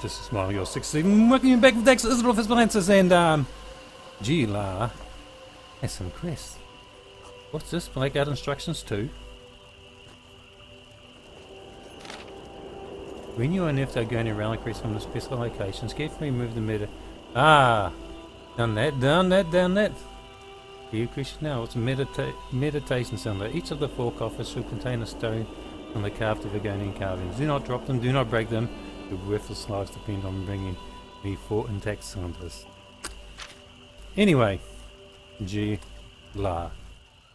this is smilejos67. Welcome you back with Dax Isidoreth Hispalensis and G-La has some quests. What's this? Blackout instructions too? When you unearth Argonian relic crests from the special locations, carefully remove the meta. Done that. You question now, it's a meditation cylinder. Each of the 4 coffers should contain a stone from the carved Argonian carvings. Do not drop them, do not break them. Your worthless lives depend on bringing me 4 intact cylinders. Anyway, G-La.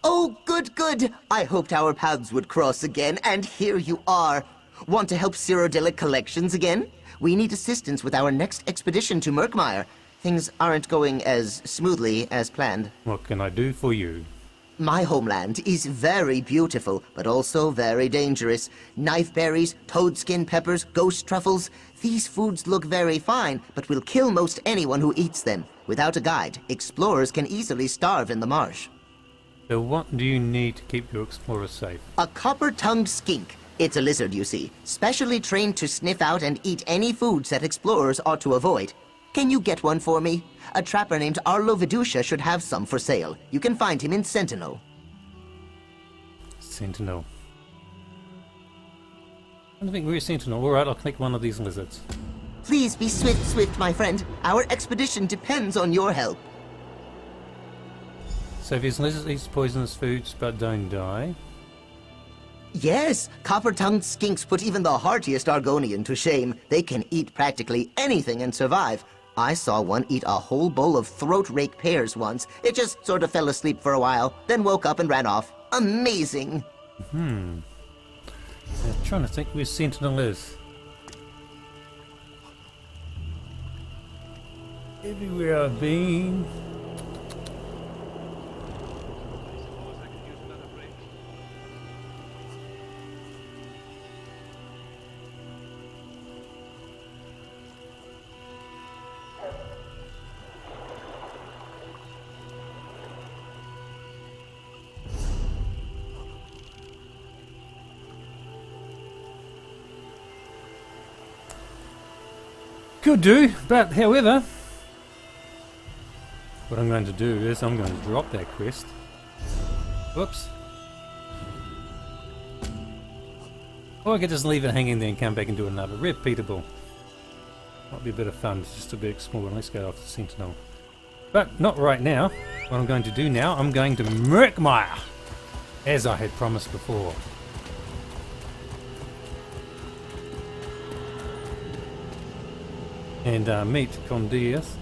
Oh, good. I hoped our paths would cross again, and here you are. Want to help Cyrodilic collections again? We need assistance with our next expedition to Murkmire. Things aren't going as smoothly as planned. What can I do for you? My homeland is very beautiful, but also very dangerous. Knife berries, toadskin peppers, ghost truffles. These foods look very fine, but will kill most anyone who eats them. Without a guide, explorers can easily starve in the marsh. So what do you need to keep your explorers safe? A copper-tongued skink. It's a lizard, you see, specially trained to sniff out and eat any foods that explorers ought to avoid. Can you get one for me? A trapper named Arlo Vidusha should have some for sale. You can find him in Sentinel. Sentinel. I don't think we're Sentinel. Alright, I'll click one of these lizards. Please be swift, my friend. Our expedition depends on your help. So if these lizards eat poisonous foods but don't die... Yes, copper-tongued skinks put even the hardiest Argonian to shame. They can eat practically anything and survive. I saw one eat a whole bowl of throat-rake pears once. It just sort of fell asleep for a while, then woke up and ran off. Amazing! I'm trying to think where Sentinel is. Everywhere I've been... Could do, but however, what I'm going to do is I'm going to drop that quest. Whoops. Or I could just leave it hanging there and come back and do another. Repeatable. Might be a bit of fun just to be exploring. Let's go off to Sentinel. But not right now. What I'm going to do now, I'm going to Murkmire, as I had promised before. And meet Concordia's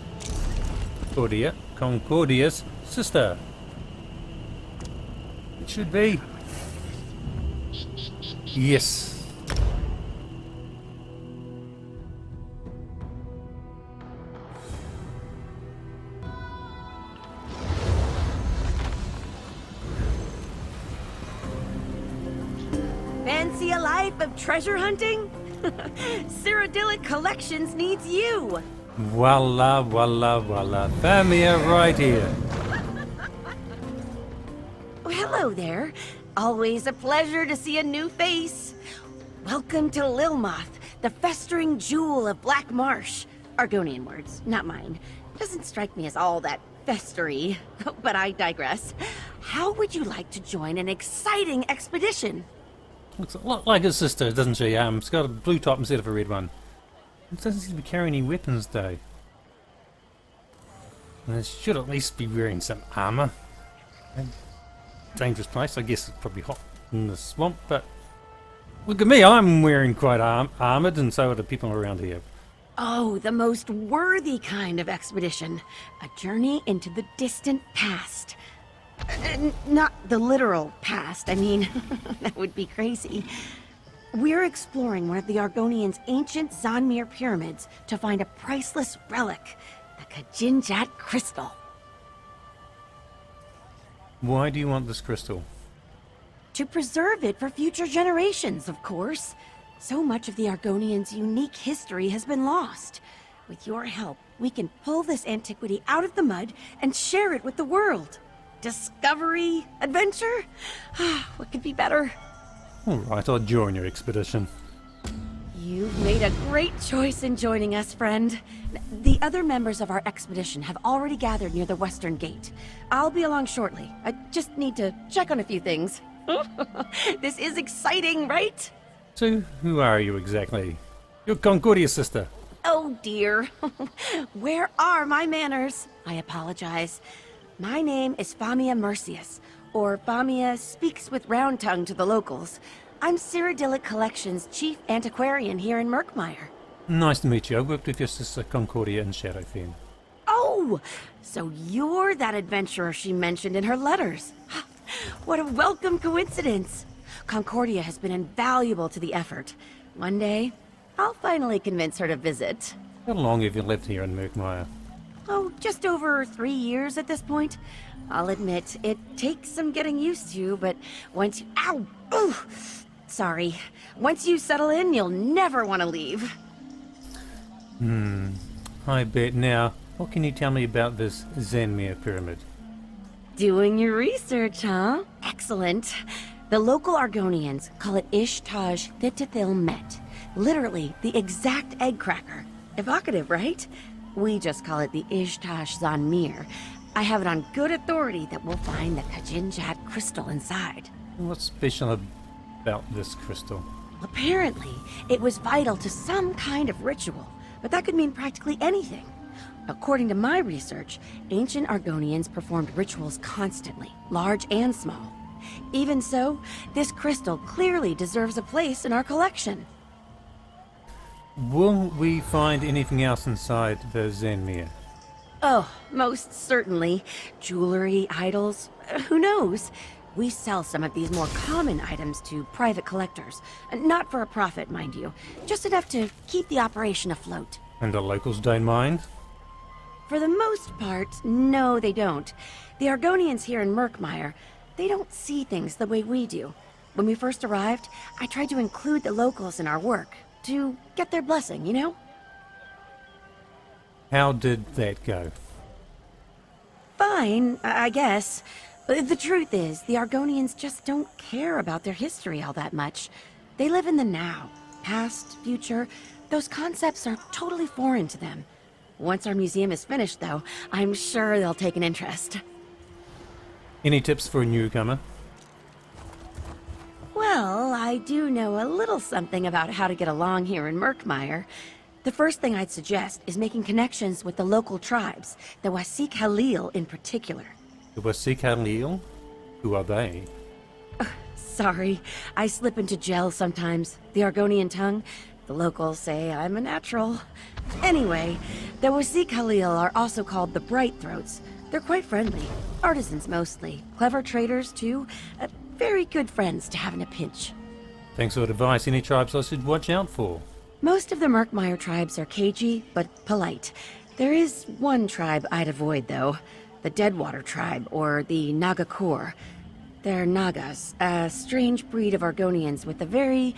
sister. It should be. Yes. Fancy a life of treasure hunting? Cyrodilic Collections needs you! Voila. Famia right here. Oh, hello there. Always a pleasure to see a new face. Welcome to Lilmoth, the festering jewel of Black Marsh. Argonian words, not mine. Doesn't strike me as all that festery, but I digress. How would you like to join an exciting expedition? Looks a lot like his sister, doesn't she? It's got a blue top instead of a red one. It doesn't seem to be carrying any weapons, though. And it should at least be wearing some armour. Dangerous place. I guess it's probably hot in the swamp, but... Look at me, I'm wearing quite armoured, and so are the people around here. Oh, the most worthy kind of expedition. A journey into the distant past. Not the literal past, I mean, that would be crazy. We're exploring one of the Argonians' ancient Zanmir pyramids to find a priceless relic, the Kajinjat crystal. Why do you want this crystal? To preserve it for future generations, of course. So much of the Argonians' unique history has been lost. With your help, we can pull this antiquity out of the mud and share it with the world. Discovery? Adventure? What could be better? Alright, I'll join your expedition. You You've made a great choice in joining us, friend. The other members of our expedition have already gathered near the western gate. I'll be along shortly. I just need to check on a few things. This is exciting, right? So, who are you exactly? You're Concordia's sister. Oh dear. Where are my manners? I apologize. My name is Famia Mercius, or Famia Speaks with Round Tongue to the locals. I'm Cyrodilic Collection's chief antiquarian here in Merkmire. Nice to meet you. I worked with your sister Concordia in Shadowfen. Oh, so you're that adventurer she mentioned in her letters. What a welcome coincidence. Concordia has been invaluable to the effort. One day, I'll finally convince her to visit. How long have you lived here in Merkmire? Oh, just over 3 years at this point. I'll admit, it takes some getting used to, but once you... Ow! Ooh! Sorry. Once you settle in, you'll never want to leave. I bet. Now, what can you tell me about this Zenmir pyramid? Doing your research, huh? Excellent. The local Argonians call it Ishtaj Thitithil Met. Literally, the exact egg cracker. Evocative, right? We just call it the Ishtaj Zanmir. I have it on good authority that we'll find the Kajinjat crystal inside. What's special about this crystal? Apparently, it was vital to some kind of ritual, but that could mean practically anything. According to my research, ancient Argonians performed rituals constantly, large and small. Even so, this crystal clearly deserves a place in our collection. Will we find anything else inside the Zenmir? Oh, most certainly. Jewelry, idols, who knows? We sell some of these more common items to private collectors. Not for a profit, mind you. Just enough to keep the operation afloat. And the locals don't mind? For the most part, no, they don't. The Argonians here in Merkmire, they don't see things the way we do. When we first arrived, I tried to include the locals in our work, to get their blessing, you know? How did that go? Fine, I guess. The truth is, the Argonians just don't care about their history all that much. They live in the now. Past, future, those concepts are totally foreign to them. Once our museum is finished, though, I'm sure they'll take an interest. Any tips for a newcomer? Well, I do know a little something about how to get along here in Merkmire. The first thing I'd suggest is making connections with the local tribes, the Wasik Halil in particular. The Wasik Halil? Who are they? Sorry, I slip into gel sometimes. The Argonian tongue, the locals say I'm a natural. Anyway, the Wasik Halil are also called the Bright Throats. They're quite friendly. Artisans mostly. Clever traders, too. Very good friends to have in a pinch. Thanks for advice. Any tribes I should watch out for? Most of the Merkmire tribes are cagey, but polite. There is one tribe I'd avoid, though. The Deadwater tribe, or the Nagakor. They're Nagas, a strange breed of Argonians with a very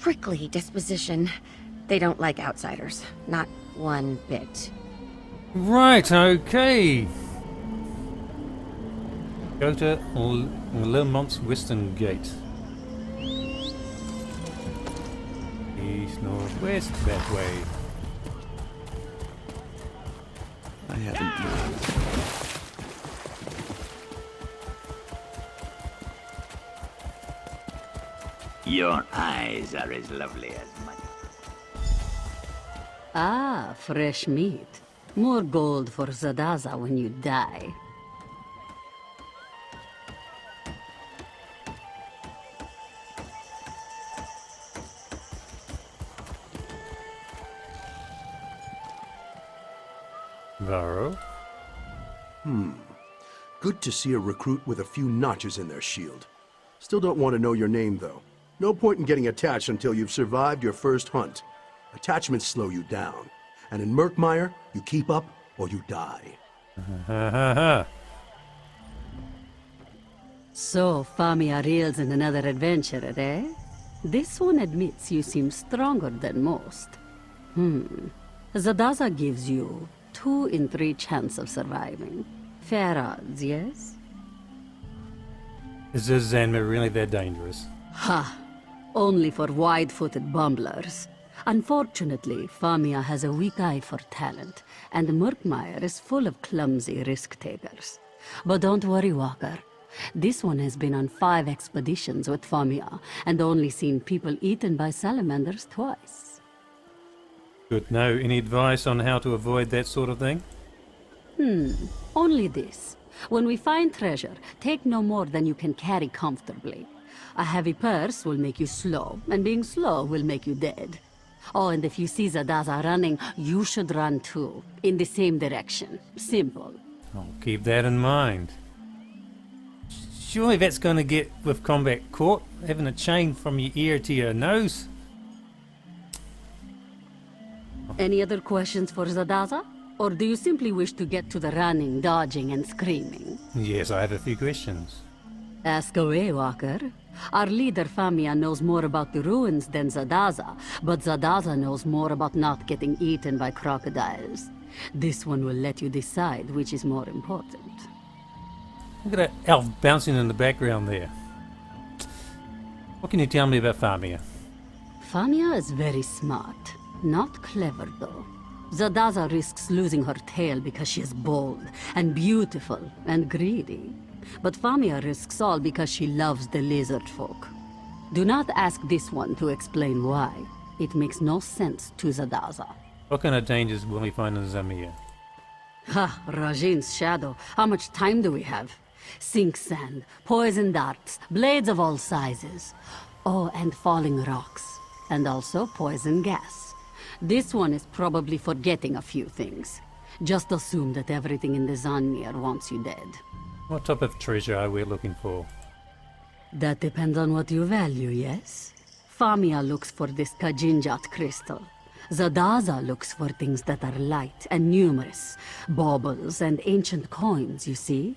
prickly disposition. They don't like outsiders. Not one bit. Right, okay. Go to Lemont's Western Gate. East, northwest, that way. I haven't. Your eyes are as lovely as money. Ah, fresh meat. More gold for Zadaza when you die. Varro? Good to see a recruit with a few notches in their shield. Still don't want to know your name, though. No point in getting attached until you've survived your first hunt. Attachments slow you down. And in Merkmire, you keep up or you die. Ha ha ha. So, Famia reels in another adventure, eh? This one admits you seem stronger than most. Zadaza gives you 2 in 3 chance of surviving. Fair odds, yes? Is this Zanmir really that dangerous? Ha! only for wide-footed bumblers. Unfortunately, Famia has a weak eye for talent, and Murkmire is full of clumsy risk-takers. But don't worry, Walker. This one has been on 5 expeditions with Famia, and only seen people eaten by salamanders twice. Good. No, any advice on how to avoid that sort of thing? Only this. When we find treasure, take no more than you can carry comfortably. A heavy purse will make you slow, and being slow will make you dead. Oh, and if you see Zadaza running, you should run too, in the same direction. Simple. I'll keep that in mind. Surely that's going to get with combat caught, having a chain from your ear to your nose. Any other questions for Zadaza? Or do you simply wish to get to the running, dodging, and screaming? Yes, I have a few questions. Ask away, Walker. Our leader Famia knows more about the ruins than Zadaza, but Zadaza knows more about not getting eaten by crocodiles. This one will let you decide which is more important. Look at that elf bouncing in the background there. What can you tell me about Famia? Famia is very smart. Not clever, though. Zadaza risks losing her tail because she is bold, and beautiful, and greedy. But Famia risks all because she loves the lizard folk. Do not ask this one to explain why. It makes no sense to Zadaza. What kind of dangers will we find in Zamir? Ha, Rajin's shadow. How much time do we have? Sink sand, poison darts, blades of all sizes. Oh, and falling rocks. And also poison gas. This one is probably forgetting a few things. Just assume that everything in the Zanmir wants you dead. What type of treasure are we looking for? That depends on what you value, yes? Famia looks for this Kajinjat crystal. Zadaza looks for things that are light and numerous. Baubles and ancient coins, you see?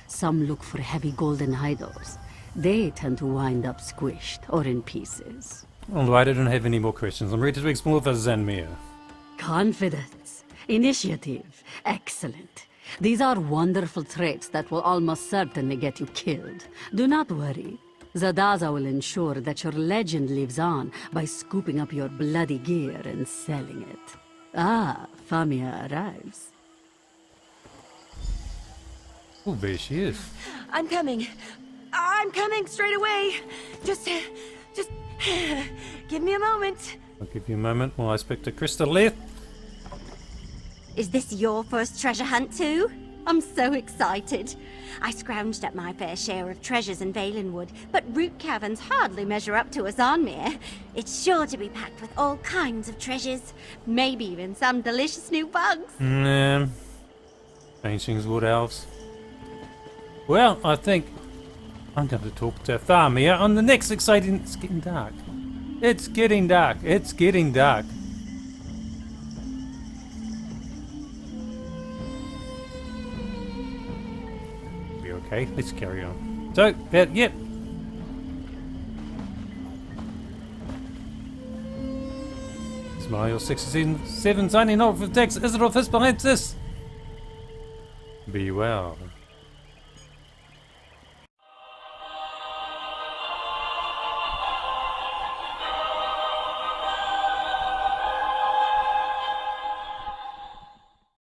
Some look for heavy golden idols. They tend to wind up squished or in pieces. Alright, I don't have any more questions. I'm ready to explore the Zanmir. Confidence. Initiative. Excellent. These are wonderful traits that will almost certainly get you killed. Do not worry. Zadaza will ensure that your legend lives on by scooping up your bloody gear and selling it. Ah, Famia arrives. Oh, there she is. I'm coming. I'm coming straight away. Just give me a moment. I'll give you a moment while I speak to Crystalith. Is this your first treasure hunt too? I'm so excited. I scrounged up my fair share of treasures in Valenwood, but root caverns hardly measure up to Azanmir. It's sure to be packed with all kinds of treasures, maybe even some delicious new bugs. Ancient wood elves. Well, I think I'm going to talk to Famia on the next exciting... It's getting dark. It's getting dark. It's getting dark. Be okay. Let's carry on. So, yep. smilejos67 signing off with Dax Isidoreth Hispalensis. Be well.